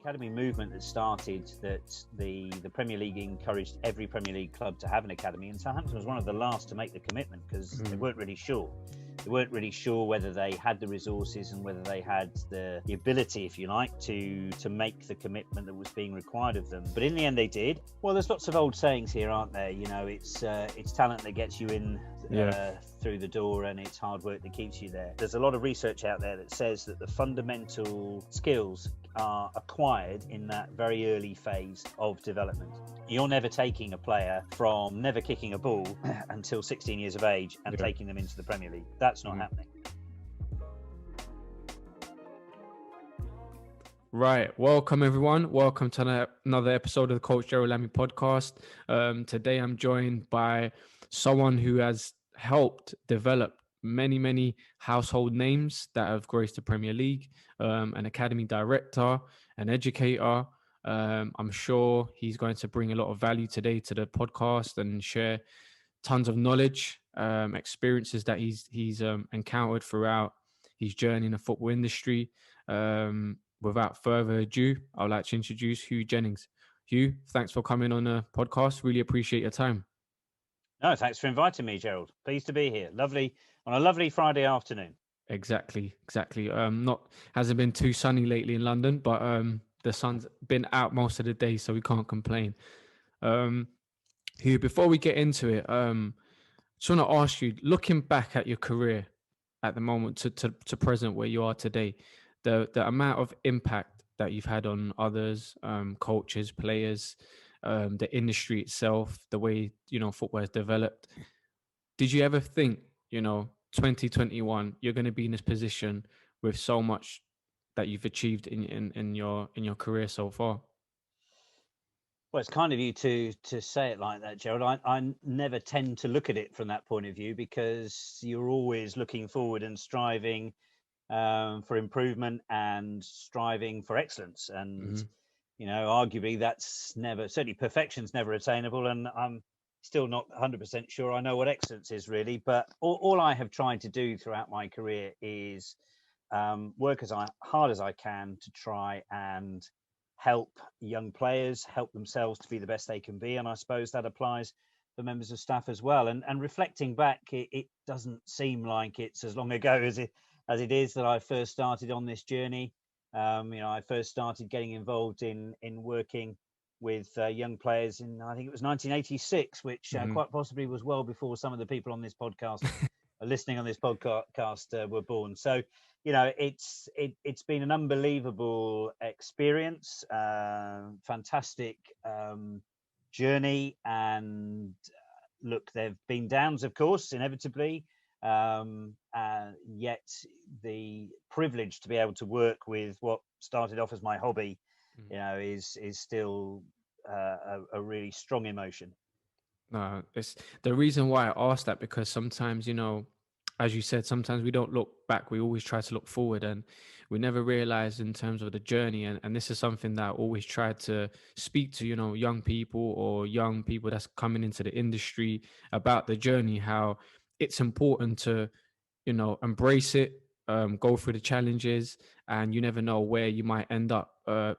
academy movement that started, that the Premier League encouraged every Premier League club to have an academy, and Southampton was one of the last to make the commitment because they weren't really sure. They weren't really sure whether they had the resources and whether they had the ability, if you like, to make the commitment that was being required of them. But in the end, they did. Well, there's lots of old sayings here, aren't there? You know, it's talent that gets you in through the door, and it's hard work that keeps you there. There's a lot of research out there that says that the fundamental skills are acquired in that very early phase of development. You're never taking a player from never kicking a ball until 16 years of age and taking them into the Premier League. That's not happening. Right. Welcome, everyone. Welcome to another episode of the Coach Gerald Lami podcast. Today, I'm joined by someone who has helped develop many household names that have graced the Premier League, an academy director, an educator. I'm sure he's going to bring a lot of value today to the podcast and share tons of knowledge, experiences that he's encountered throughout his journey in the football industry. Without further ado, I'd like to introduce Huw Jennings. Huw, thanks for coming on the podcast. Really appreciate your time. No, thanks for inviting me, Gerald. Pleased to be here. Lovely on a lovely Friday afternoon. Exactly. Hasn't been too sunny lately in London, but the sun's been out most of the day, so we can't complain. Huw, before we get into it, just want to ask you, looking back at your career at the moment to present where you are today, the amount of impact that you've had on others, coaches, players, the industry itself, the way, football has developed. Did you ever think, 2021, you're going to be in this position with so much that you've achieved in your career so far? Well, it's kind of you to say it like that, Gerald. I never tend to look at it from that point of view because you're always looking forward and striving for improvement and striving for excellence. And, arguably that's certainly perfection's never attainable. And I'm still not 100% sure I know what excellence is really. But all I have tried to do throughout my career is work as hard as I can to try and help young players help themselves to be the best they can be. And I suppose that applies for members of staff as well. And reflecting back, it doesn't seem like it's as long ago as it is that I first started on this journey. I first started getting involved in working with young players in, I think it was 1986, which quite possibly was well before some of the people on this podcast listening on this podcast were born. So, it's been an unbelievable experience, fantastic journey. And look, there've been downs, of course, inevitably. Yet the privilege to be able to work with what started off as my hobby, is still a really strong emotion. No, it's the reason why I asked that, because sometimes, as you said, sometimes we don't look back. We always try to look forward, and we never realize in terms of the journey. And this is something that I always try to speak to, young people or young people that's coming into the industry about the journey, how it's important to, embrace it, go through the challenges, and you never know where you might end up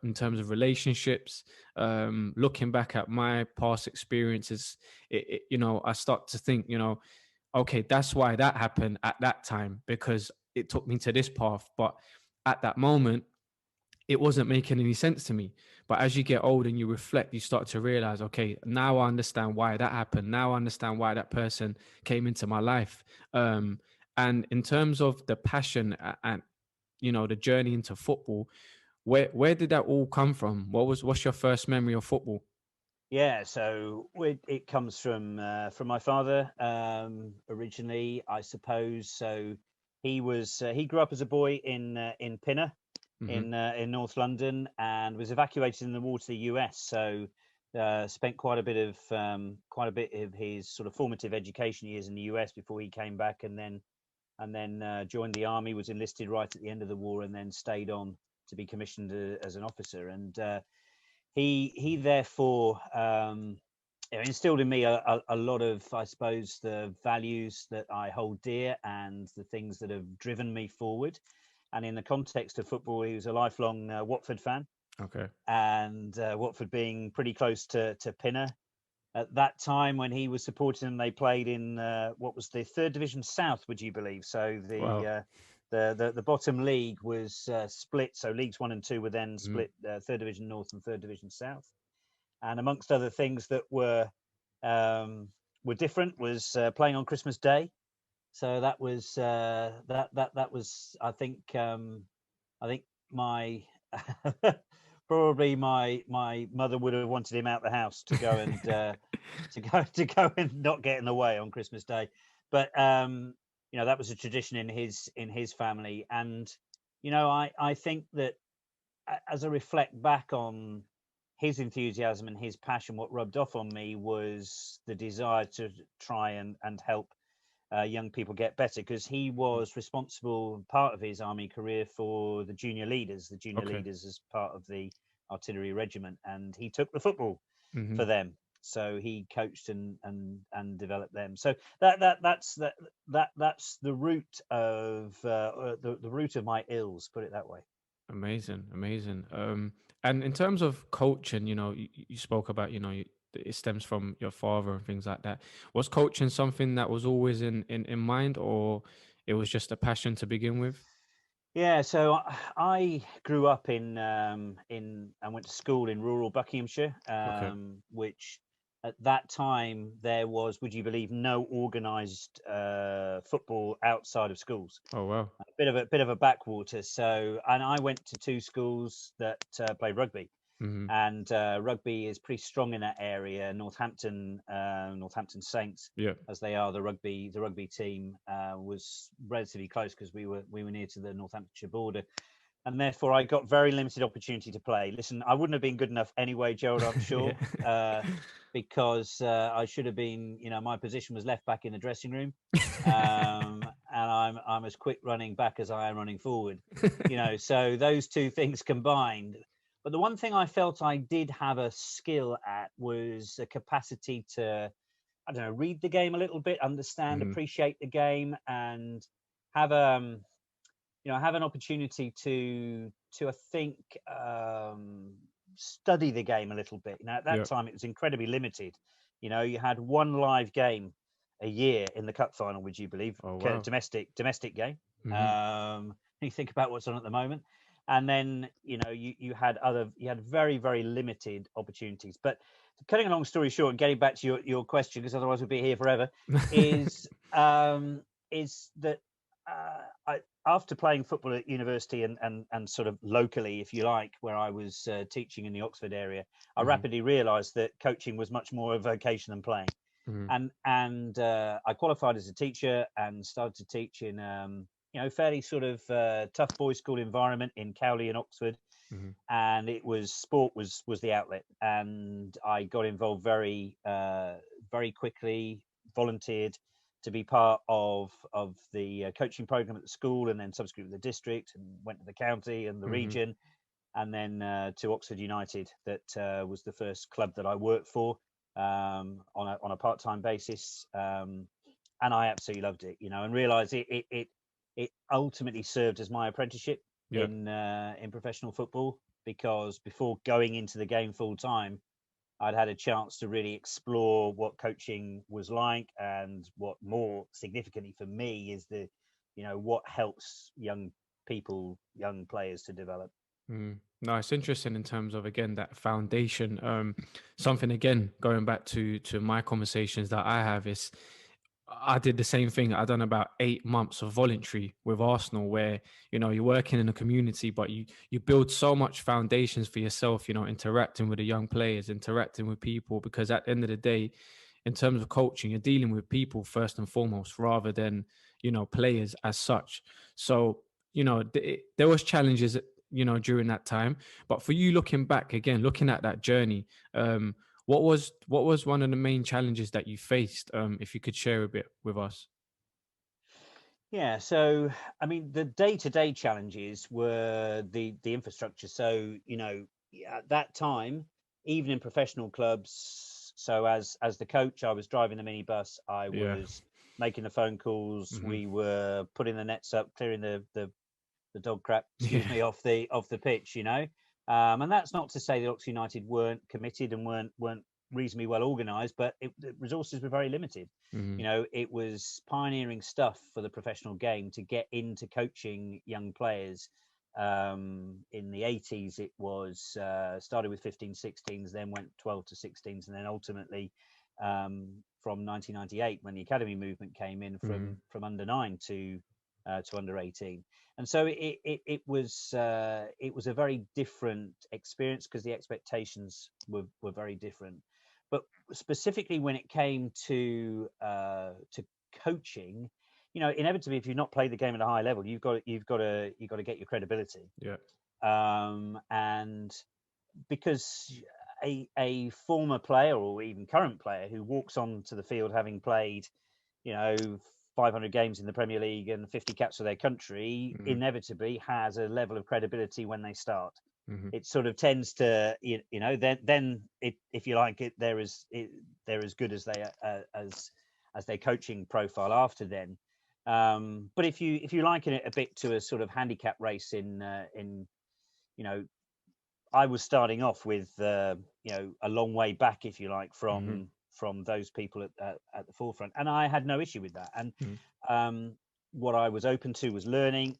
in terms of relationships. Looking back at my past experiences, I start to think, okay, that's why that happened at that time, because it took me to this path. But at that moment, it wasn't making any sense to me. But as you get old and you reflect, you start to realize, okay, now I understand why that happened. Now I understand why that person came into my life. And in terms of the passion and, the journey into football, where did that all come from? What's your first memory of football? Yeah, so it comes from my father originally, I suppose. So he grew up as a boy in Pinner, in North London, and was evacuated in the war to the US. So spent quite a bit of his sort of formative education years in the US before he came back, and then joined the army, was enlisted right at the end of the war, and then stayed on to be commissioned as an officer. And he therefore instilled in me a lot of, I suppose, the values that I hold dear and the things that have driven me forward. And in the context of football, he was a lifelong Watford fan. Okay. and Watford being pretty close to Pinner. At that time when he was supporting them, they played in what was the Third Division South, would you believe? So Wow. the bottom league was split. So leagues 1 and 2 were then Mm-hmm. split, Third Division North and Third Division South. And amongst other things that were different was playing on Christmas Day. So that was that was I think my probably my mother would have wanted him out the house to go and to go and not get in the way on Christmas Day. But that was a tradition in his family, and I think that as I reflect back on his enthusiasm and his passion, what rubbed off on me was the desire to try and help young people get better, because he was responsible, part of his army career, for the junior leaders Okay. as part of the artillery regiment, and he took the football Mm-hmm. for them. So he coached and developed them. So that's the root of the root of my ills, put it that way. Amazing, amazing. And in terms of coaching, you spoke about, it stems from your father and things like that. Was coaching something that was always in mind, or it was just a passion to begin with? Yeah, so I grew up in I went to school in rural Buckinghamshire, Okay. which at that time there was, would you believe, no organised football outside of schools. Oh, wow. A bit of a backwater. So, and I went to two schools that played rugby, Mm-hmm. and rugby is pretty strong in that area. Northampton Saints, Yeah. as they are the rugby team, was relatively close because we were near to the Northamptonshire border, and therefore I got very limited opportunity to play. Listen, I wouldn't have been good enough anyway, Gerald, I'm Yeah. sure, because I should have been. My position was left back in the dressing room, and I'm as quick running back as I am running forward. So those two things combined. But the one thing I felt I did have a skill at was a capacity to, I don't know, read the game a little bit, understand, Mm-hmm. appreciate the game, and have have an opportunity to I think study the game a little bit. At that Yeah. time it was incredibly limited. You had one live game a year in the cup final, would you believe? Oh, wow. Domestic game. Mm-hmm. You think about what's on at the moment, and then you had very, very limited opportunities. But cutting a long story short and getting back to your question, because otherwise we'll be here forever, is that I, after playing football at university and sort of locally, if you like, where I was teaching in the Oxford area, I Mm-hmm. rapidly realised that coaching was much more a vocation than playing. Mm-hmm. And I qualified as a teacher and started to teach in fairly sort of tough boys' school environment in Cowley and Oxford. Mm-hmm. And it was sport was the outlet, and I got involved very quickly, volunteered to be part of the coaching program at the school, and then subsequently the district, and went to the county and the Mm-hmm. region, and then to Oxford United. That was the first club that I worked for on a part-time basis, and I absolutely loved it. And realised it ultimately served as my apprenticeship Yeah. in professional football, because before going into the game full time, I'd had a chance to really explore what coaching was like, and what, more significantly for me, is what helps young players to develop. Mm. No, it's interesting in terms of, again, that foundation. Something, again, going back to my conversations that I have, is I did the same thing. I done about 8 months of voluntary with Arsenal, where you're working in a community, but you build so much foundations for yourself. Interacting with the young players, interacting with people, because at the end of the day, in terms of coaching, you're dealing with people first and foremost, rather than players as such. So there was challenges during that time, but for you, looking back again, looking at that journey, what was one of the main challenges that you faced? If you could share a bit with us. Yeah, so I mean, the day-to-day challenges were the infrastructure. So at that time, even in professional clubs, so as the coach, I was driving the minibus, I Yeah. was making the phone calls, Hmm. we were putting the nets up, clearing the dog crap, excuse Yeah. me, off the pitch. And that's not to say that Oxford United weren't committed and weren't reasonably well organised, but the resources were very limited. Mm-hmm. It was pioneering stuff for the professional game to get into coaching young players. In the 80s, it was started with 15, 16s, then went 12 to 16s, and then ultimately from 1998, when the academy movement came in, from under 9 to under 18. And so it was a very different experience because the expectations were very different. But specifically when it came to coaching, inevitably, if you've not played the game at a high level, you've got to get your credibility. Yeah. And because a former player or even current player who walks onto the field having played, 500 games in the Premier League and 50 caps for their country, inevitably has a level of credibility when they start. It sort of tends to, then if you like it, they're as good as they as their coaching profile after then. But if you liken it a bit to a sort of handicap race in I was starting off with a long way back, if you like, from those people at the forefront, and I had no issue with that. And what I was open to was learning,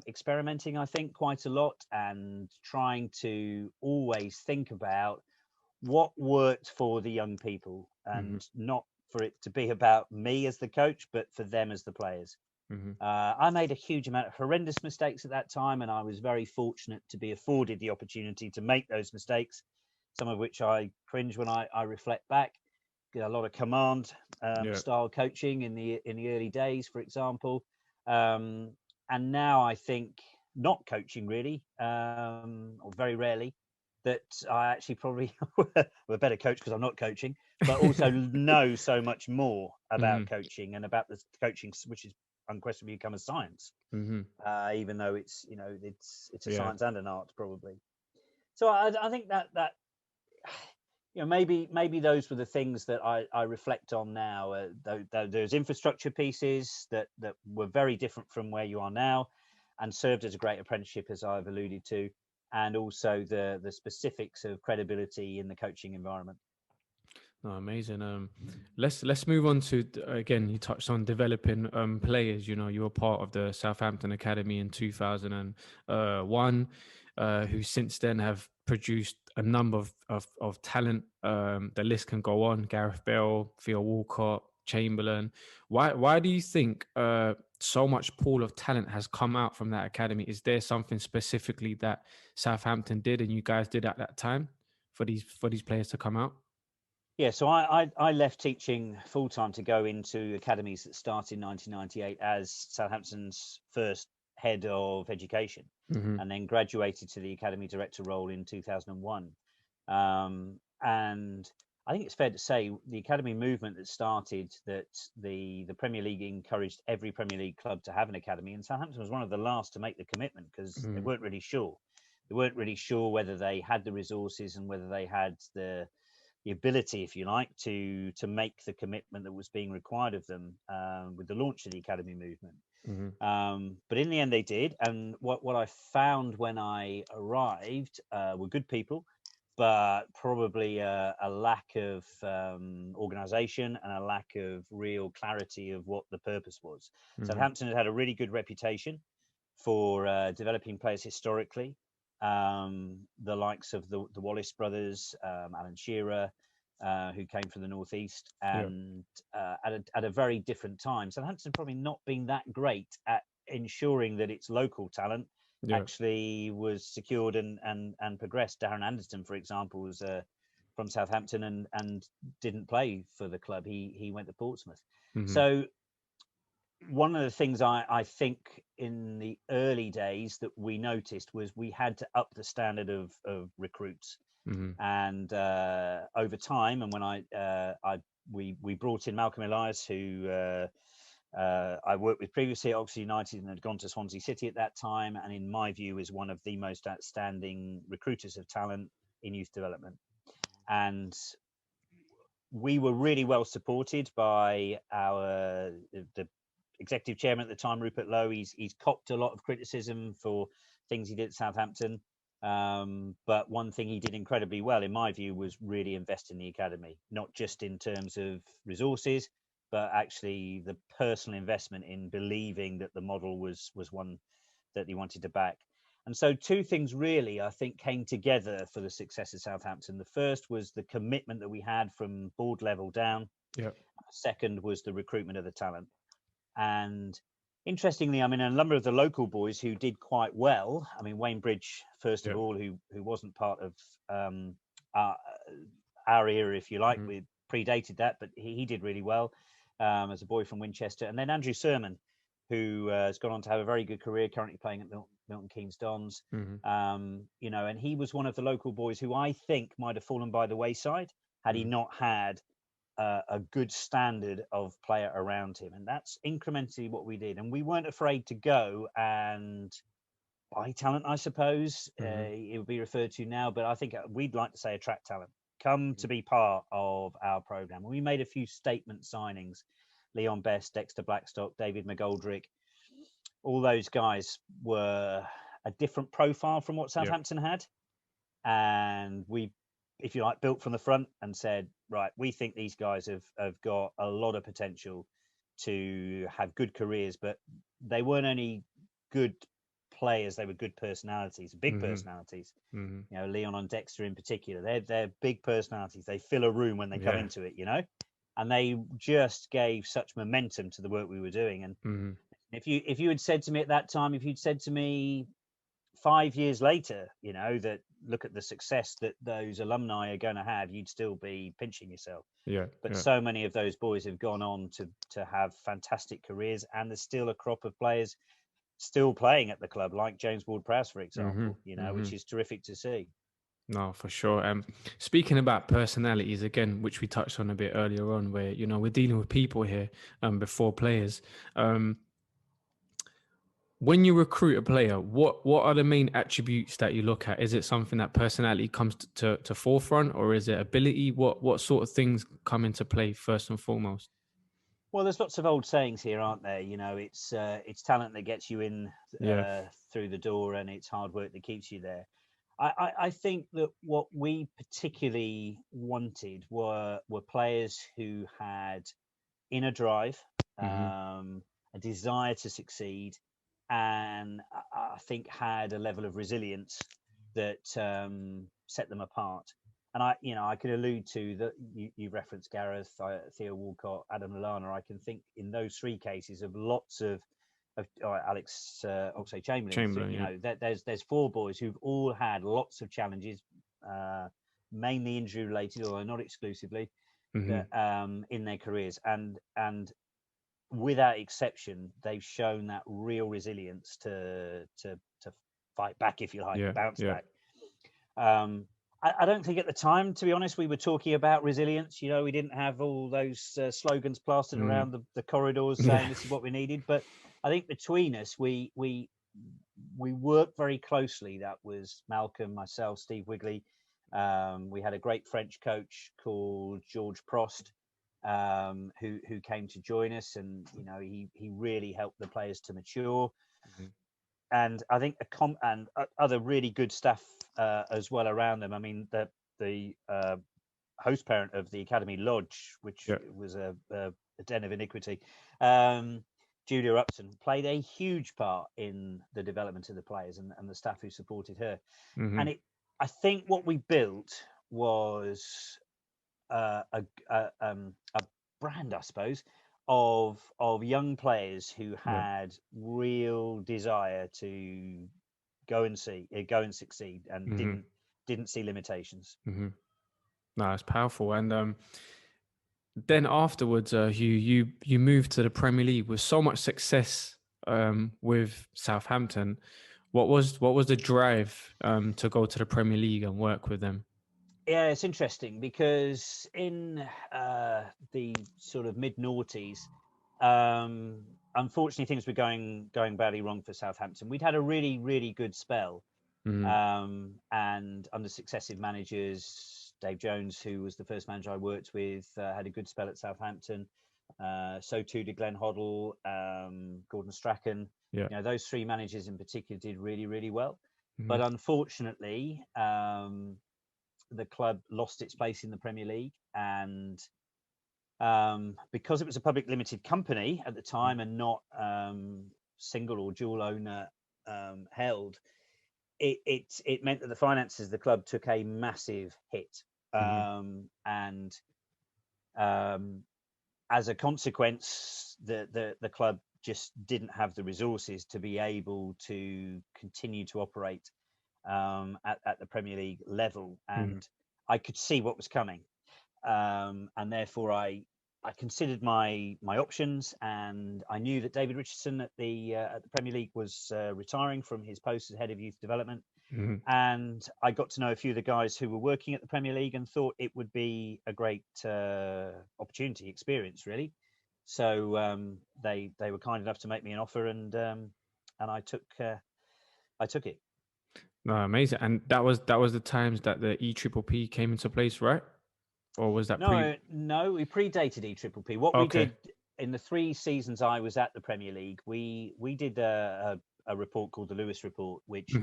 experimenting, I think, quite a lot, and trying to always think about what worked for the young people, and not for it to be about me as the coach, but for them as the players. I made a huge amount of horrendous mistakes at that time, and I was very fortunate to be afforded the opportunity to make those mistakes, some of which I cringe when I reflect back. Did a lot of command style coaching in the early days, for example, and now I think not coaching really, or very rarely, that I actually probably am a better coach because I'm not coaching, but also know so much more about coaching and about the coaching, which is unquestionably become a science, even though it's a science and an art probably. So I think that maybe those were the things that I reflect on now. There's infrastructure pieces that were very different from where you are now, and served as a great apprenticeship, as I've alluded to, and also the specifics of credibility in the coaching environment. Oh, amazing. Let's move on to, again, you touched on developing players. You were part of the Southampton Academy in 2001, who since then have produced a number of talent. The list can go on: Gareth Bale, Theo Walcott, Chamberlain. Why do you think so much pool of talent has come out from that academy? Is there something specifically that Southampton did and you guys did at that time for these players to come out? Yeah, so I left teaching full time to go into academies that started in 1998 as Southampton's first head of education, and then graduated to the academy director role in 2001. And I think it's fair to say the academy movement that started, that the Premier League encouraged every Premier League club to have an academy, and Southampton was one of the last to make the commitment because they weren't really sure. They weren't really sure whether they had the resources and whether they had the ability, if you like, to make the commitment that was being required of them with the launch of the academy movement. But in the end, they did. And what I found when I arrived were good people, but probably a lack of organisation and a lack of real clarity of what the purpose was. Southampton had a really good reputation for developing players historically. The likes of the Wallace brothers, Alan Shearer, who came from the northeast, and at a very different time. Southampton probably not been that great at ensuring that its local talent actually was secured and progressed. Darren Anderton, for example, was from Southampton and didn't play for the club. He went to Portsmouth. So one of the things I think in the early days that we noticed was we had to up the standard of recruits. And over time, and when we brought in Malcolm Elias, who I worked with previously at Oxford United and had gone to Swansea City at that time, and in my view is one of the most outstanding recruiters of talent in youth development. And we were really well supported by the executive chairman at the time, Rupert Lowe. He's copped a lot of criticism for things he did at Southampton. But one thing he did incredibly well, in my view, was really invest in the academy, not just in terms of resources, but actually the personal investment in believing that the model was one that he wanted to back. And so two things really, I think, came together for the success of Southampton. The first was the commitment that we had from board level down. Yeah. Second was the recruitment of the talent. And interestingly, I mean, a number of the local boys who did quite well. I mean, Wayne Bridge, first of all, who wasn't part of our era, if you like. We predated that, but he did really well as a boy from Winchester. And then Andrew Sermon, who has gone on to have a very good career, currently playing at Milton Keynes Dons. You know, and he was one of the local boys who I think might have fallen by the wayside had he not had a good standard of player around him. And that's incrementally what we did. And we weren't afraid to go and buy talent, I suppose. It would be referred to now, but I think we'd like to say attract talent. Come to be part of our program. We made a few statement signings. Leon Best, Dexter Blackstock, David McGoldrick. All those guys were a different profile from what Southampton had. And we, if you like, built from the front and said, right, we think these guys have got a lot of potential to have good careers, but they weren't only good players, they were good personalities, big personalities. You know, Leon and Dexter in particular, they're big personalities. They fill a room when they come into it, you know, and they just gave such momentum to the work we were doing. And if you had said to me at that time, if you'd said to me 5 years later, you know, that look at the success that those alumni are going to have, you'd still be pinching yourself. But so many of those boys have gone on to have fantastic careers, and there's still a crop of players still playing at the club, like James Ward-Prowse, for example, you know, which is terrific to see. No, for sure. Speaking about personalities again, which we touched on a bit earlier on, where, you know, we're dealing with people here before players. When you recruit a player, what are the main attributes that you look at? Is it something that personality comes to forefront, or is it ability? What sort of things come into play first and foremost? Well, there's lots of old sayings here, aren't there? You know, it's talent that gets you in through the door, and it's hard work that keeps you there. I think that what we particularly wanted were players who had inner drive, a desire to succeed, and I think had a level of resilience that set them apart. And I could allude to that. You referenced Gareth, Theo Walcott, Adam Lallana. I can think in those three cases of lots of Alex Oxlade-Chamberlain. You know, there's four boys who've all had lots of challenges, mainly injury related, although not exclusively, in their careers. And without exception, they've shown that real resilience to fight back, if you like, bounce back. I don't think at the time, to be honest, we were talking about resilience. You know, we didn't have all those slogans plastered around the corridors saying this is what we needed. But I think between us, we worked very closely. That was Malcolm, myself, Steve Wigley. We had a great French coach called George Prost, who came to join us, and you know, he really helped the players to mature. And I think and other really good staff as well around them. I mean, the host parent of the Academy Lodge, which was a den of iniquity, Julia Upton, played a huge part in the development of the players and the staff who supported her. And I think what we built was a brand, I suppose, of young players who had real desire to go and succeed, and didn't see limitations. No, it's powerful. And then afterwards, Hugh, you moved to the Premier League with so much success with Southampton. What was the drive to go to the Premier League and work with them? Yeah, it's interesting because in the sort of mid-noughties, unfortunately, things were going badly wrong for Southampton. We'd had a really, really good spell, and under successive managers, Dave Jones, who was the first manager I worked with, had a good spell at Southampton. So too did Glenn Hoddle, Gordon Strachan. You know, those three managers in particular did really, really well. But unfortunately, the club lost its place in the Premier League, and because it was a public limited company at the time and not single or dual owner held, it meant that the finances of the club took a massive hit, and as a consequence, the club just didn't have the resources to be able to continue to operate at the Premier League level, and I could see what was coming, and therefore I considered my options, and I knew that David Richardson at the Premier League was retiring from his post as head of youth development. And I got to know a few of the guys who were working at the Premier League and thought it would be a great opportunity, experience, really. So they were kind enough to make me an offer, and I took it. No, amazing. And that was the times that the EPPP came into place, right? Or was that No, we predated EPPP. What we did in the 3 seasons I was at the Premier League, we did a report called the Lewis Report, which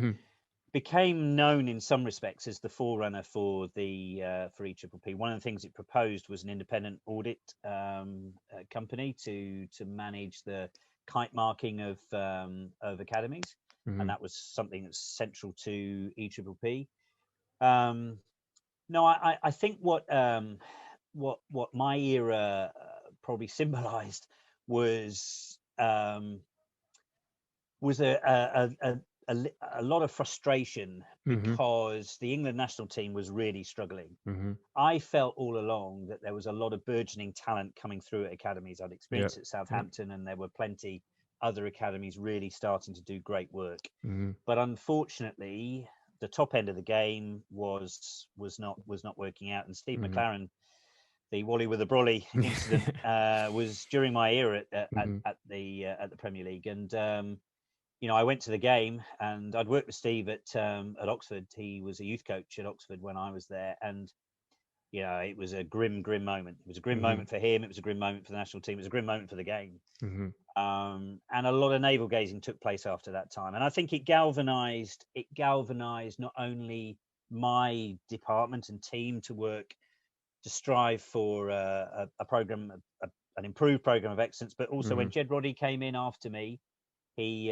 became known in some respects as the forerunner for the for EPPP. One of the things it proposed was an independent audit company to manage the kite marking of academies, and that was something that's central to EPPP. No, I think what my era probably symbolised was a lot of frustration because the England national team was really struggling. I felt all along that there was a lot of burgeoning talent coming through at academies. I'd experienced at Southampton, and there were plenty other academies really starting to do great work. But unfortunately, the top end of the game was not working out, and Steve McLaren, the Wally with a Brolly incident, was during my era at the Premier League. And I went to the game, and I'd worked with Steve at Oxford. He was a youth coach at Oxford when I was there, and it was a grim moment. It was a grim moment for him. It was a grim moment for the national team. It was a grim moment for the game. And a lot of navel gazing took place after that time. And I think it galvanized not only my department and team to strive for a program, an improved program of excellence, but also when Jed Roddy came in after me, he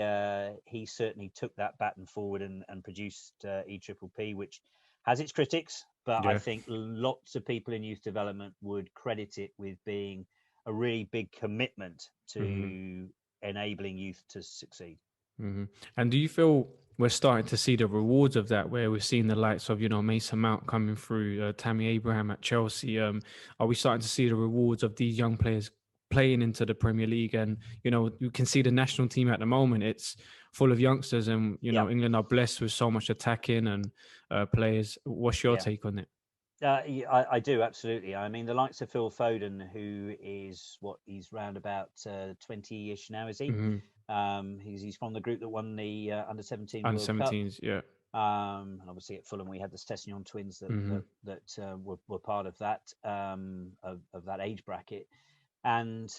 certainly took that baton forward and produced EPPP, which has its critics, but I think lots of people in youth development would credit it with being a really big commitment to enabling youth to succeed. And do you feel we're starting to see the rewards of that, where we're seeing the likes of Mason Mount coming through, Tammy Abraham at Chelsea? Are we starting to see the rewards of these young players playing into the Premier League? And you can see the national team at the moment, it's full of youngsters, and England are blessed with so much attacking and players. What's your take on it? I do, absolutely. I mean, the likes of Phil Foden, who is he's round about 20-ish now, is he? He's from the group that won the under-17 World Cup. And obviously at Fulham we had the Stessignon twins that were part of that age bracket. And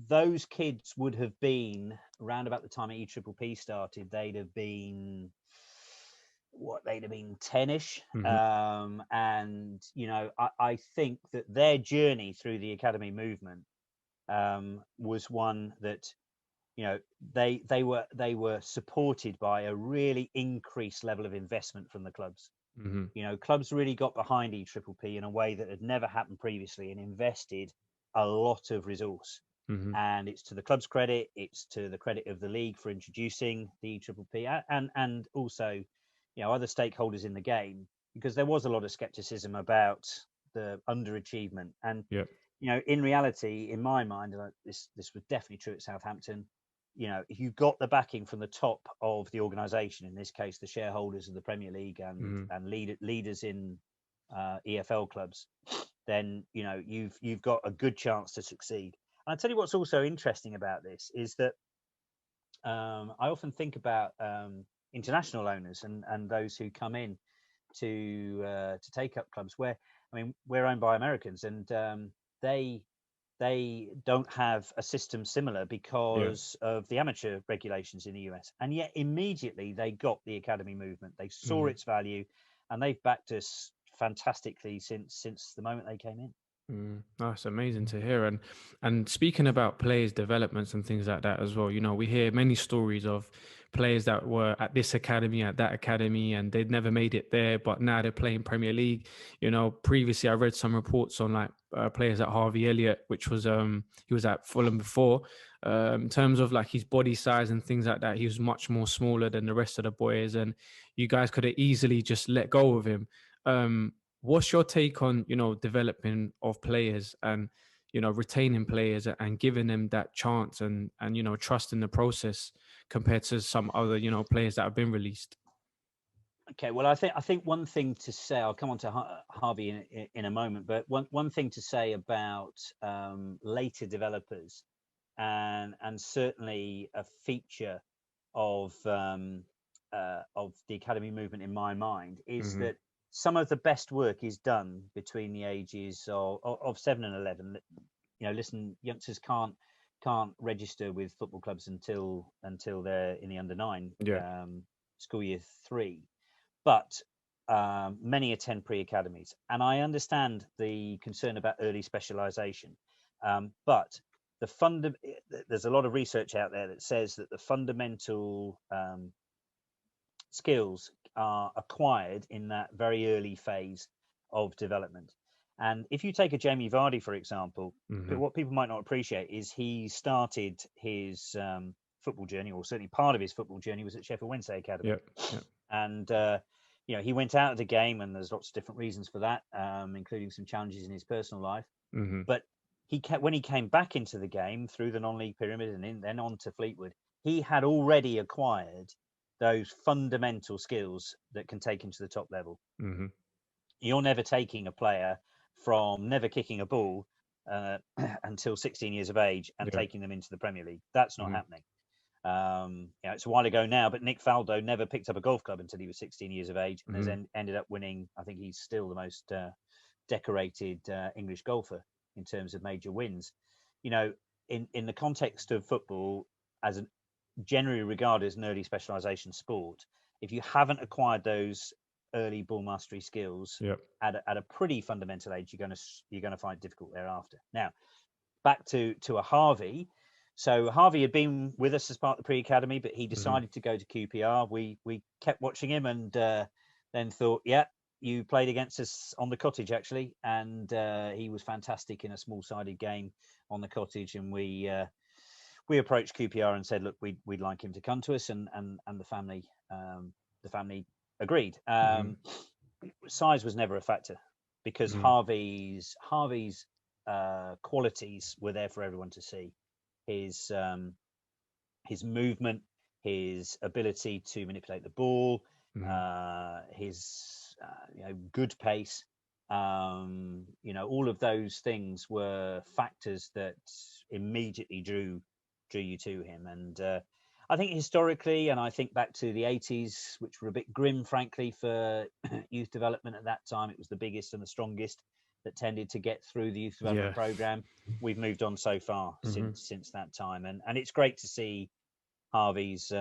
those kids would have been around about the time EPPP started. They'd have been 10-ish. And I think that their journey through the academy movement was one that they were supported by a really increased level of investment from the clubs. Clubs really got behind EPPP in a way that had never happened previously and invested a lot of resource. And it's to the club's credit, it's to the credit of the league for introducing the EPPP, and also other stakeholders in the game, because there was a lot of skepticism about the underachievement. And in reality, in my mind, this was definitely true at Southampton, if you got the backing from the top of the organisation, in this case the shareholders of the Premier League and leaders in EFL clubs, then you've got a good chance to succeed. And I'll tell you what's also interesting about this is that I often think about international owners and those who come in to take up clubs where, we're owned by Americans, and they they don't have a system similar Yeah. because of the amateur regulations in the US. And yet immediately they got the academy movement. They saw its value, and they've backed us fantastically since the moment they came in. That's amazing to hear. And speaking about players' developments and things like that as well, we hear many stories of players that were at this academy, at that academy, and they'd never made it there, but now they're playing Premier League. Previously I read some reports on like players at Harvey Elliott, which was he was at Fulham before. In terms of like his body size and things like that, he was much more smaller than the rest of the boys, and you guys could have easily just let go of him. What's your take on, developing of players and, retaining players and giving them that chance and trust in the process compared to some other, players that have been released? Okay, well, I think one thing to say, I'll come on to Harvey in a moment, but one thing to say about later developers, and certainly a feature of the academy movement in my mind, is Mm-hmm. that some of the best work is done between the ages of 7 and 11. Listen, youngsters can't register with football clubs until they're in the under 9 Yeah. school year 3, but many attend pre-academies, and I understand the concern about early specialization, but there's a lot of research out there that says that the fundamental skills are acquired in that very early phase of development. And if you take a Jamie Vardy, for example, Mm-hmm. what people might not appreciate is he started his football journey, or certainly part of his football journey, was at Sheffield Wednesday Academy. Yeah. Yeah. And he went out of the game, and there's lots of different reasons for that, including some challenges in his personal life. Mm-hmm. But when he came back into the game through the non-league pyramid and then on to Fleetwood, he had already acquired those fundamental skills that can take him to the top level. Mm-hmm. You're never taking a player from never kicking a ball until 16 years of age and Yeah. taking them into the Premier League. That's not Mm-hmm. happening. It's a while ago now, but Nick Faldo never picked up a golf club until he was 16 years of age, and has ended up winning. I think he's still the most decorated English golfer in terms of major wins. In the context of football, as an generally regarded as an early specialization sport, if you haven't acquired those early ball mastery skills Yeah. at a pretty fundamental age, you're going to find it difficult thereafter. Now, back to a Harvey. So Harvey had been with us as part of the pre-academy, but he decided to go to QPR. We kept watching him, and then thought, yeah, you played against us on the Cottage actually, and he was fantastic in a small-sided game on the Cottage, and we approached QPR and said, look, we'd like him to come to us, and the family agreed. Size was never a factor, because Harvey's qualities were there for everyone to see. His movement, his ability to manipulate the ball, his good pace, all of those things were factors that immediately drew you to him. And I think historically, and I think back to the 80s, which were a bit grim, frankly, for youth development at that time. It was the biggest and the strongest that tended to get through the youth development program. We've moved on so far since that time, and it's great to see Harvey's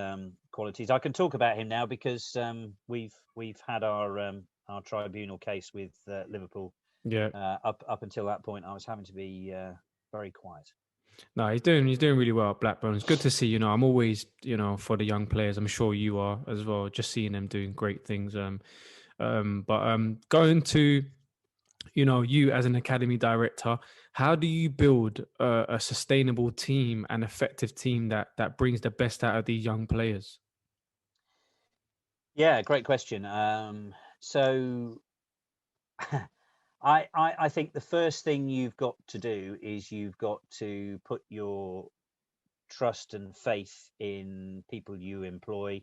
qualities. I can talk about him now because we've had our tribunal case with Liverpool. Up until that point, I was having to be very quiet. No, he's doing really well at Blackburn. It's good to see. I'm always, for the young players. I'm sure you are as well. Just seeing them doing great things. But going to, you as an academy director, how do you build a sustainable team, an effective team that brings the best out of these young players? Yeah, great question. So I think the first thing you've got to do is you've got to put your trust and faith in people you employ,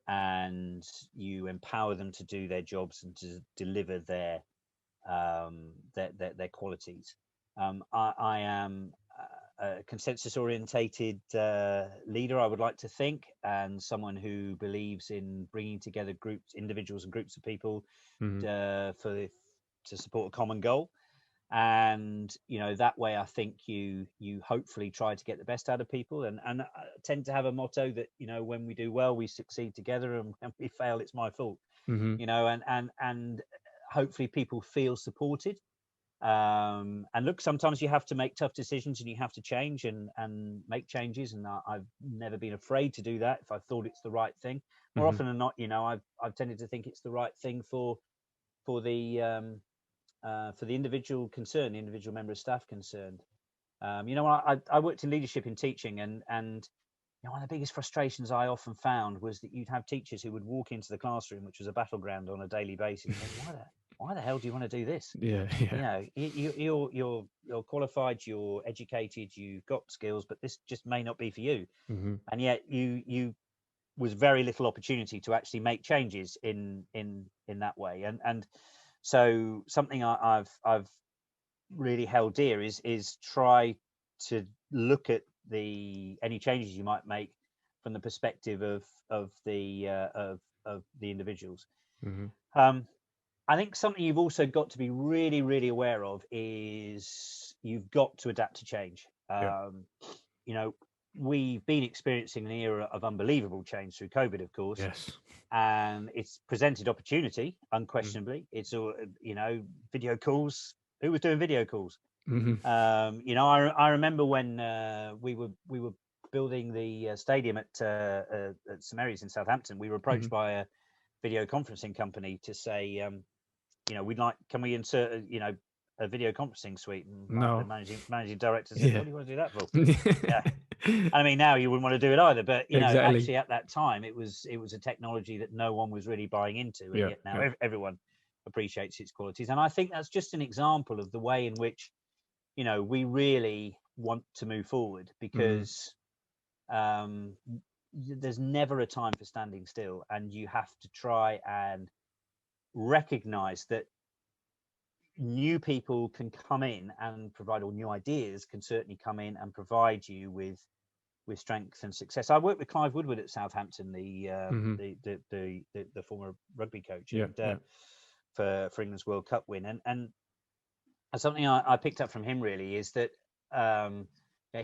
and you empower them to do their jobs and to deliver their qualities. I am a consensus orientated leader, I would like to think, and someone who believes in bringing together individuals and groups of people to support a common goal. And that way I think you hopefully try to get the best out of people, and I tend to have a motto that when we do well we succeed together, and when we fail it's my fault. Mm-hmm. And hopefully people feel supported. And look, sometimes you have to make tough decisions and you have to change and make changes, and I've never been afraid to do that if I thought it's the right thing. More often than not, I've tended to think it's the right thing for the individual concerned, the individual member of staff concerned. I worked in leadership in teaching, and one of the biggest frustrations I often found was that you'd have teachers who would walk into the classroom, which was a battleground on a daily basis, and think, why the hell do you want to do this? Yeah. You're qualified, you're educated, you've got skills, but this just may not be for you. Mm-hmm. And yet you was very little opportunity to actually make changes in that way. And so something I've really held dear is try to look at any changes you might make from the perspective of the individuals. Mm-hmm. I think something you've also got to be really, really aware of is you've got to adapt to change. We've been experiencing an era of unbelievable change through COVID, of course. Yes. And it's presented opportunity, unquestionably. It's video calls. Who was doing video calls? Mm-hmm. I remember when we were building the stadium at St Mary's in Southampton. We were approached by a video conferencing company to say, can we insert a video conferencing suite? And No. the managing director said, Yeah. what do you want to do that for? Yeah. I mean, now you wouldn't want to do it either, but Exactly. actually at that time it was a technology that no one was really buying into, and yet now everyone appreciates its qualities. And I think that's just an example of the way in which we really want to move forward, because there's never a time for standing still, and you have to try and recognize that new people can come in and provide, or new ideas can certainly come in and provide you with strength and success. I worked with Clive Woodward at Southampton, the former rugby coach, for England's World Cup win, and something I picked up from him really is that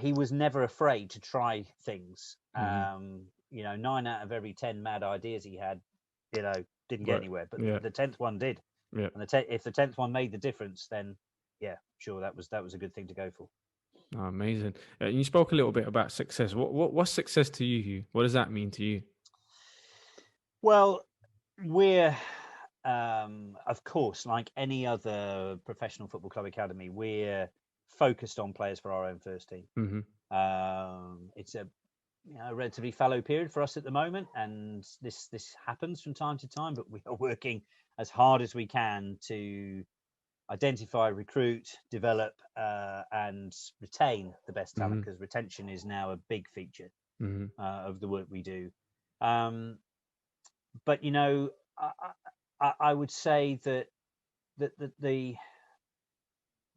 he was never afraid to try things. 9 out of every 10 mad ideas he had, didn't get anywhere, but the 10th one did. Yeah. And if the 10th one made the difference, then sure, that was a good thing to go for. Oh, amazing. You spoke a little bit about success. What's success to you, Hugh? What does that mean to you? Well, we're of course, like any other professional football club academy, we're focused on players for our own first team. It's a relatively fallow period for us at the moment, and this happens from time to time, but we are working as hard as we can to identify, recruit, develop, and retain the best talent, because retention is now a big feature of the work we do. But I would say that the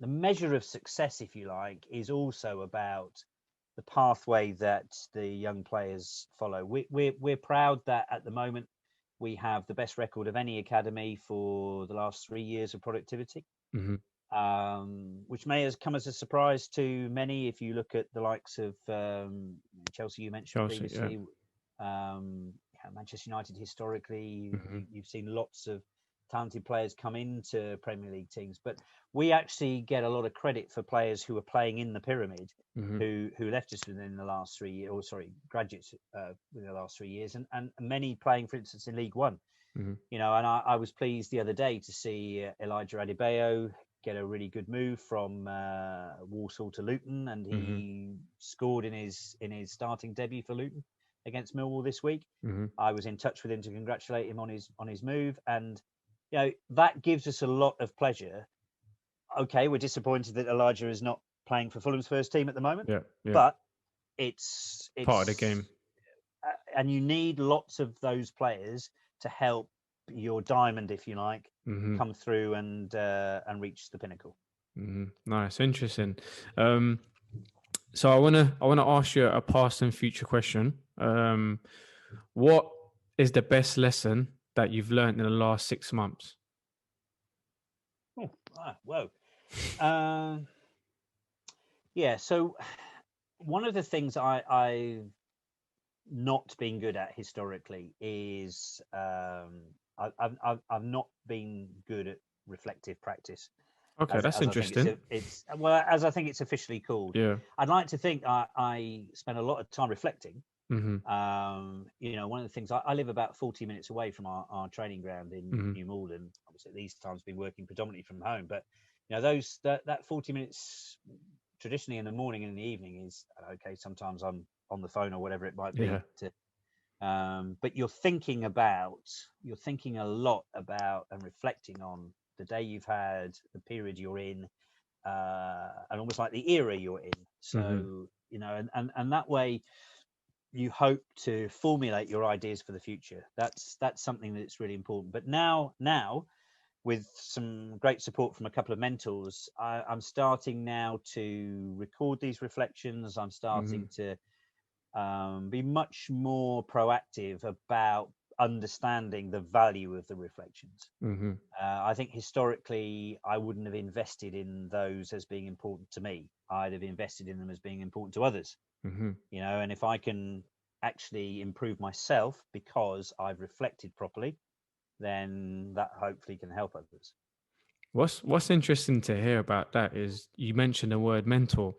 measure of success, if you like, is also about the pathway that the young players follow. We're proud that at the moment we have the best record of any academy for the last 3 years of productivity, which may have come as a surprise to many. If you look at the likes of Chelsea, you mentioned previously, Manchester United historically, you've seen lots of talented players come into Premier League teams, but we actually get a lot of credit for players who are playing in the pyramid, who left us within the last 3 years, or sorry, graduates within the last 3 years, and many playing, for instance, in League One. And I was pleased the other day to see Elijah Adebayo get a really good move from Walsall to Luton, and he scored in his starting debut for Luton against Millwall this week. I was in touch with him to congratulate him on his move, and that gives us a lot of pleasure. Okay, we're disappointed that Elijah is not playing for Fulham's first team at the moment, but it's part of the game, and you need lots of those players to help your diamond, if you like, come through and reach the pinnacle. Nice, interesting. So I want to ask you a past and future question. What is the best lesson that you've learned in the last 6 months? Whoa. Yeah. So one of the things I've not been good at historically is I've not been good at reflective practice, Okay, that's as I think interesting. as I think it's officially called. Yeah. I'd like to think I spend a lot of time reflecting. Mm-hmm. One of the things I live about 40 minutes away from our training ground in Mm-hmm. New Malden. Obviously, at these times been working predominantly from home, but that 40 minutes traditionally in the morning and in the evening is okay. Sometimes I'm on the phone or whatever it might Yeah. be but you're thinking a lot about and reflecting on the day you've had, the period you're in, and almost like the era you're in. Mm-hmm. So and that way you hope to formulate your ideas for the future. That's something that's really important. But now with some great support from a couple of mentors, I'm starting now to record these reflections. I'm Mm-hmm. starting to be much more proactive about understanding the value of the reflections. Mm-hmm. I think historically, I wouldn't have invested in those as being important to me. I'd have invested in them as being important to others. Mm-hmm. And if I can actually improve myself because I've reflected properly, then that hopefully can help others. What's interesting to hear about that is you mentioned the word mentor.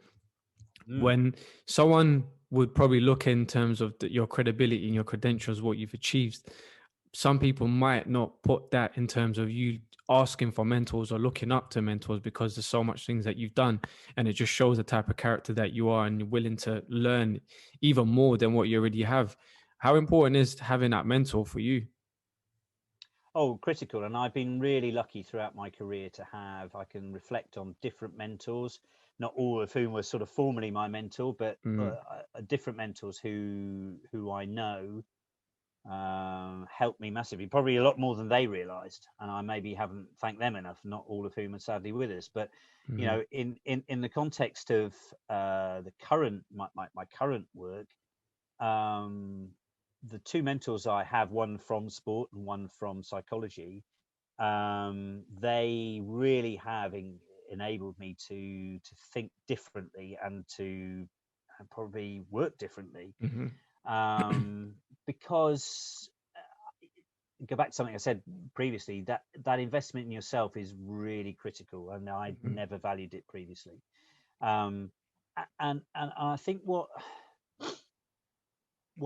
Mm. When someone would probably look in terms of your credibility and your credentials, what you've achieved, some people might not put that in terms of you asking for mentors or looking up to mentors because there's so much things that you've done, and it just shows the type of character that you are and you're willing to learn even more than what you already have. How important is having that mentor for you? Oh, critical. And I've been really lucky throughout my career to I can reflect on different mentors, not all of whom were sort of formally my mentor, but Mm, different mentors who I know helped me massively, probably a lot more than they realized. And I maybe haven't thanked them enough, not all of whom are sadly with us. But, mm, in the context of my current work, um, the two mentors I have, one from sport and one from psychology, they really have enabled me to think differently and to probably work differently. mhm, Um, because go back to something I said previously, that investment in yourself is really critical, and I'd mhm, never valued it previously. Um, and I think what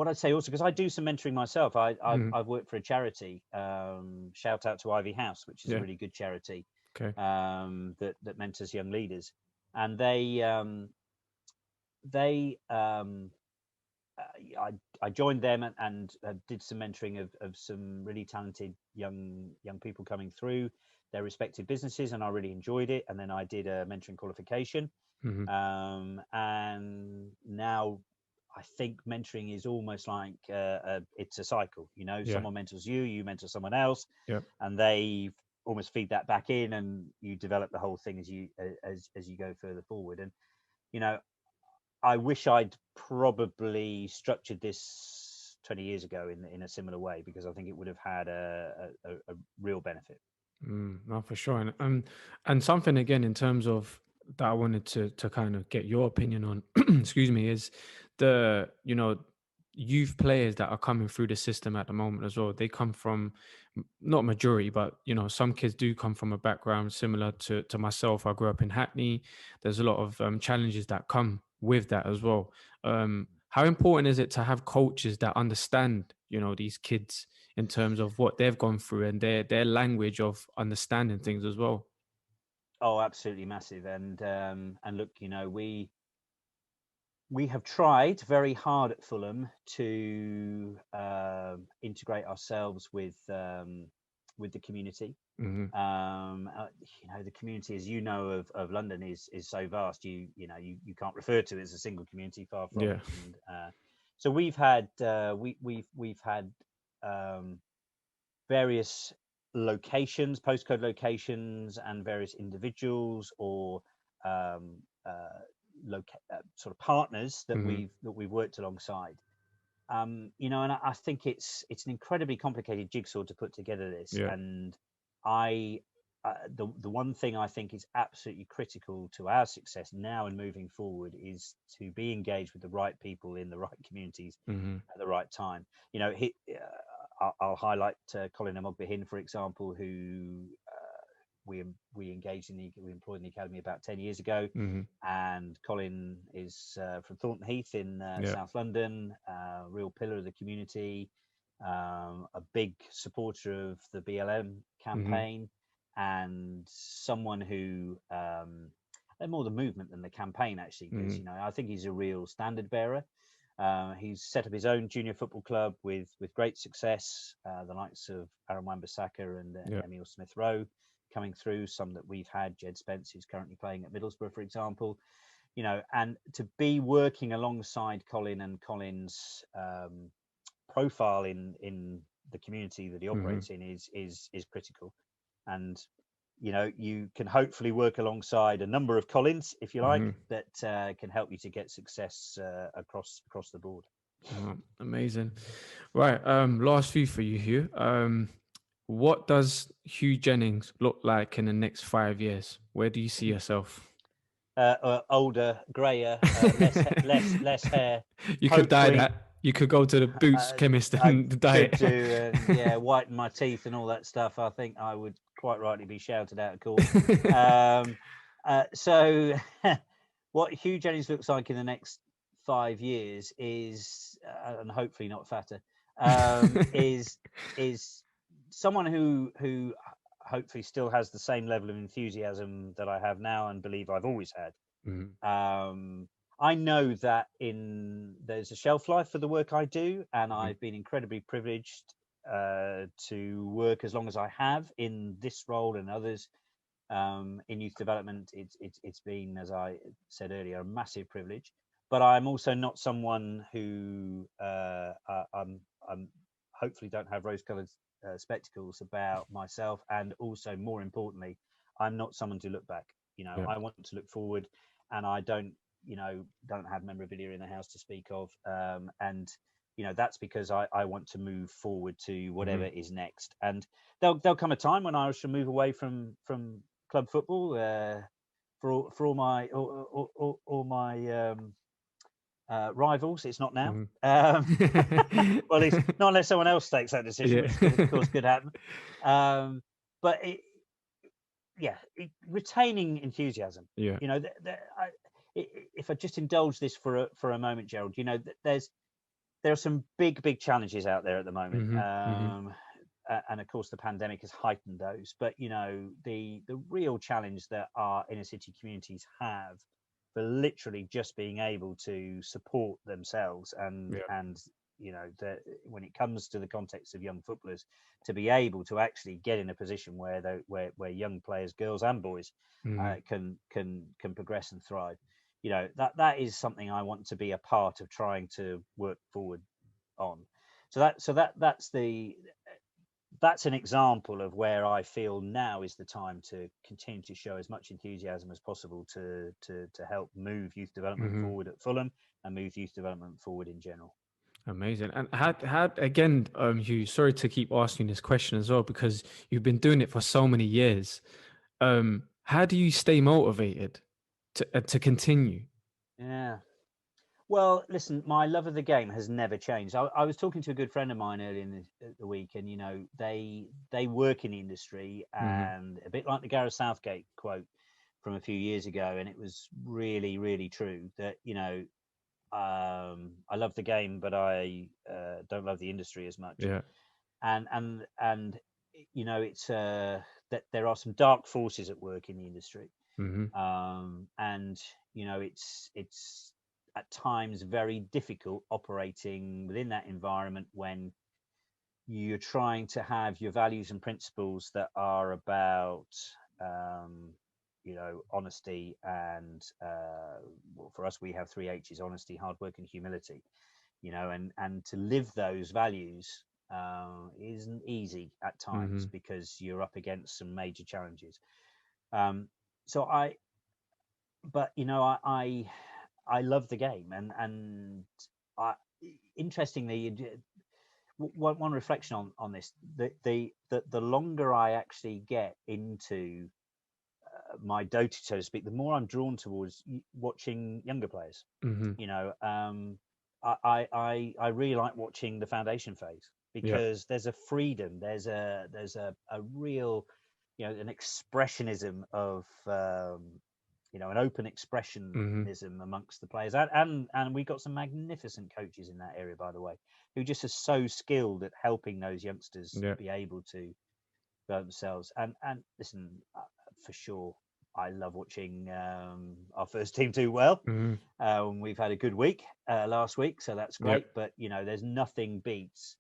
I'd say also, because I do some mentoring myself, mhm. I've worked for a charity. Shout out to Ivy House, which is a Yeah. really good charity Okay. that mentors young leaders, and they I joined them and did some mentoring of some really talented young people coming through their respective businesses, and I really enjoyed it. And then I did a mentoring qualification, Mhm. and now I think mentoring is almost like it's a cycle. Yeah. Someone mentors you, you mentor someone else, Yeah. and they almost feed that back in, and you develop the whole thing as you go further forward. And you know, I wish I'd probably structured this 20 years ago in a similar way, because I think it would have had a real benefit. No, for sure. And something again in terms of that I wanted to kind of get your opinion on, excuse me, is the youth players that are coming through the system at the moment as well. They come from not majority, but some kids do come from a background similar to myself. I grew up in Hackney. There's a lot of challenges that come with that as well. How important is it to have coaches that understand these kids in terms of what they've gone through and their language of understanding things as well? Oh, absolutely massive. And look, we have tried very hard at Fulham to integrate ourselves with the community. Hmm. The community, as you know, of London is so vast. You can't refer to it as a single community, far from Yeah. it. And so we've had um, various locations, postcode locations, and various individuals or um, sort of partners that Hmm. we've worked alongside. And I think it's an incredibly complicated jigsaw to put together this. Yeah. And I the one thing I think is absolutely critical to our success now and moving forward is to be engaged with the right people in the right communities at the right time. You know, I'll highlight Colin Amogbehin, for example, who we engaged we employed in the academy about 10 years ago, and Colin is from Thornton Heath in South London, real pillar of the community, a big supporter of the BLM campaign, and someone who more the movement than the campaign, actually, because you know, I think he's a real standard bearer. He's set up his own junior football club with great success, the likes of Aaron Wan-Bissaka and Emile Smith-Rowe coming through, some that we've had, Jed Spence, who's currently playing at Middlesbrough, for example. You know, and to be working alongside Colin and Colin's profile in the community that he operates in is critical. And you know, you can hopefully work alongside a number of Collins, if you like, that can help you to get success across the board. Oh, amazing. Right. Last few for you, Hugh. What does Huw Jennings look like in the next 5 years? Where do you see yourself? Older, grayer, less hair. You could dye that. You could go to the Boots chemist and dye it. Could do, and whiten my teeth and all that stuff. I think I would quite rightly be shouted out of court. So what Huw Jennings looks like in the next 5 years is, and hopefully not fatter, is someone who hopefully still has the same level of enthusiasm that I have now and believe I've always had. I know that there's a shelf life for the work I do, and I've been incredibly privileged to work as long as I have in this role and others in youth development. It's been, as I said earlier, a massive privilege. But I'm also not someone who I'm hopefully don't have rose-coloured spectacles about myself, and also more importantly, I'm not someone to look back. You know, I want to look forward, and I don't have memorabilia in the house to speak of, and you know, that's because I want to move forward to whatever is next. And there'll come a time when I shall move away from club football for all my rivals. It's not now. Well, it's not unless someone else takes that decision, which of course could happen. But retaining enthusiasm. You know, if I just indulge this for a moment, Gerald, you know, there are some big challenges out there at the moment, and of course the pandemic has heightened those. But you know, the real challenge that our inner city communities have for literally just being able to support themselves and you know, when it comes to the context of young footballers, to be able to actually get in a position where young players, girls and boys, can progress and thrive. You know, that is something I want to be a part of trying to work forward on. That's an example of where I feel now is the time to continue to show as much enthusiasm as possible to help move youth development forward at Fulham and move youth development forward in general. Amazing. And how again, Hugh, sorry to keep asking this question as well, because you've been doing it for so many years. How do you stay motivated to continue? Yeah. Well, listen, my love of the game has never changed. I was talking to a good friend of mine earlier in the week, and you know, they work in the industry, and a bit like the Gareth Southgate quote from a few years ago, and it was really, really true that, you know, I love the game, but I don't love the industry as much. And you know, it's that there are some dark forces at work in the industry, and you know, it's at times very difficult operating within that environment when you're trying to have your values and principles that are about you know, honesty and well, for us we have 3 H's: honesty, hard work and humility. You know, and to live those values isn't easy at times because you're up against some major challenges. But you know, I love the game, and interestingly, one reflection on this: the longer I actually get into my dotage, so to speak, the more I'm drawn towards watching younger players. Mm-hmm. You know, I really like watching the foundation phase, because there's a freedom, there's a real, you know, an expressionism of you know, an open expressionism amongst the players, and we got some magnificent coaches in that area, by the way, who just are so skilled at helping those youngsters be able to develop themselves. And listen, for sure, I love watching our first team do well. We've had a good week last week, so that's great. But you know, there's nothing beats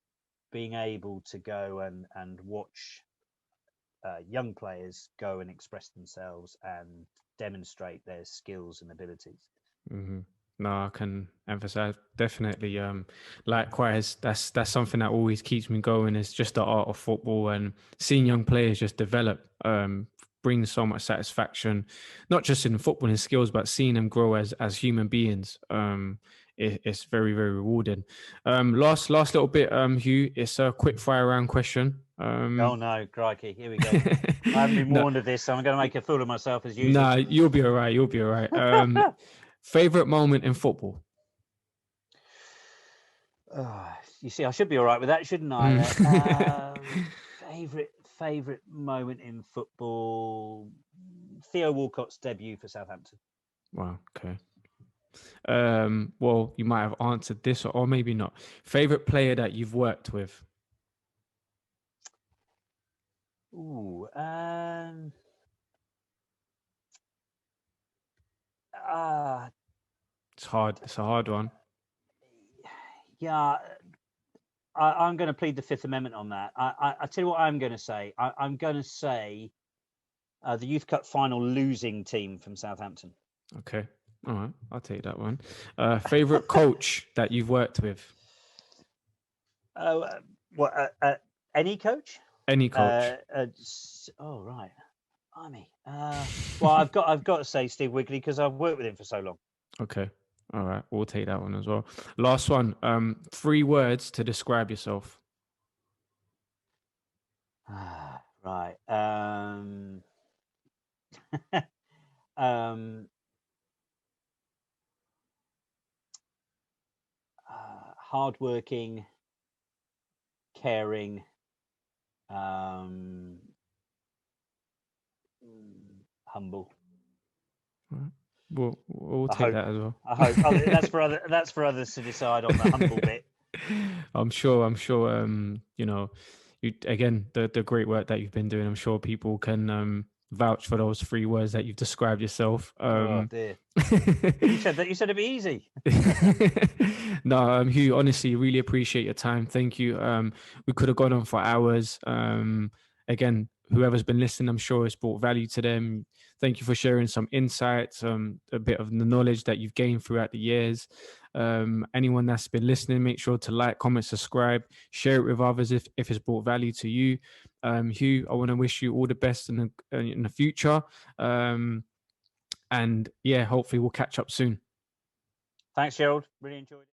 being able to go and watch young players go and express themselves and demonstrate their skills and abilities. No, I can emphasize definitely. Likewise, that's something that always keeps me going. Is just the art of football, and seeing young players just develop brings so much satisfaction, not just in footballing skills, but seeing them grow as human beings. It's very, very rewarding. Last little bit, Hugh. It's a quick fire round question. Oh no, crikey! Here we go. I haven't been warned of this, so I'm going to make a fool of myself as usual. Nah, you'll be all right. You'll be all right. Favorite moment in football? You see, I should be all right with that, shouldn't I? Favorite moment in football: Theo Walcott's debut for Southampton. Wow. Okay. Well, you might have answered this, or maybe not. Favorite player that you've worked with? Ooh. It's hard. It's a hard one. Yeah, I'm going to plead the Fifth Amendment on that. I tell you what I'm going to say. I'm going to say the Youth Cup final losing team from Southampton. Okay. All right. I'll take that one. Favorite coach that you've worked with? Any coach? Any coach. Oh, right. Lami. Well, I've got to say Steve Wigley, because I've worked with him for so long. Okay. All right. We'll take that one as well. Last one. 3 words to describe yourself. Right. Hardworking, caring, humble. Right. We'll take that as well. I hope that's for others to decide on the humble bit. I'm sure. You know, again, the great work that you've been doing. I'm sure people can vouch for those 3 words that you've described yourself. Oh dear. You said it'd be easy. No, Hugh, honestly, really appreciate your time. Thank you. We could have gone on for hours. Again, whoever's been listening, I'm sure it's brought value to them. Thank you for sharing some insights, a bit of the knowledge that you've gained throughout the years. Anyone that's been listening, make sure to like, comment, subscribe, share it with others if it's brought value to you. Hugh, I want to wish you all the best in the future. And yeah, hopefully we'll catch up soon. Thanks, Gerald. Really enjoyed it.